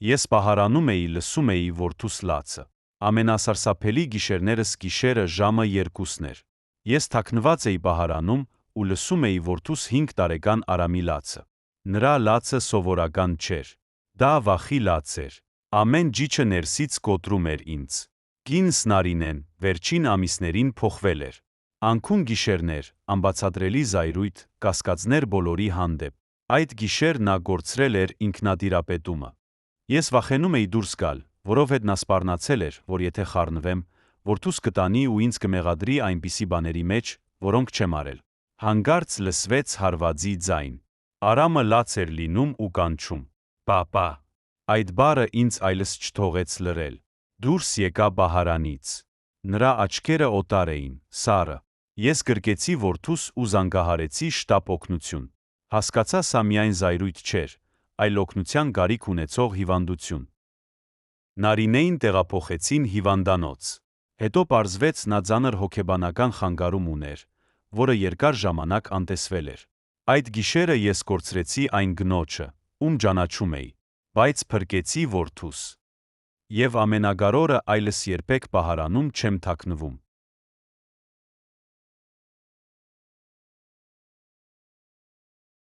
Ես պահարանում էի, լսում էի որդուս լացը։ Ամենասարսափելի գիշերներս գիշերը ժամը 2-ն էր։ Ես թաքնված էի պահարանում ու լսում էի որդուս 5 տարեկան Արամի լացը։ Նրա լացը սովորական չէր։ Դա վախի լաց էր։ Ամեն ջիջը ներսից կոտրում էր ինձ։ Կինս Նարինեն վերջին ամիսներին փոխվել էր։ Անքուն գիշերներ, անբացատրելի զայրույթ, կասկածներ բոլորի հանդեպ։ Այդ գիշեր նա կորցրել էր ինքնատիրապետումը։ Ես վախենում էի դուրս գալ, որովհետև նա սպառնացել էր, որ եթե խառնվեմ, որդուս կտանի ու ինձ կմեղադրի այնպիսի բաների մեջ, որոնք չեմ արել։ Հանկարծ լսվեց հարվածի ձայն։ Արամը լաց էր լինում ու կանչում. «Պապա»։ Այդ բառը ինձ այլս չթողեց լռել։ Դուրս եկա բահարանից։ Նրա աչքերը օտար էին, սառը։ Ես գրկեցի որդուս ու զանգահարեցի շտապ օգնություն։ Հասկացա սա միայն զայրույթ չէր, այլ օգնության կարիք ունեցող հիվանդություն։ Նարինեին տեղափոխեցին հիվանդանոց։ Հետո պարզվեց նա ծանր հոգեբանական խանգարում ուներ, որը երկար ժամանակ անտեսվել էր։ Այդ գիշերը ես կորցրեցի այն կնոջը, ում ճանաչում էի, բայց փրկեցի որդուս։ Եվ ամենակարևորը այլս երբեք պահարանում չեմ թաքնվում։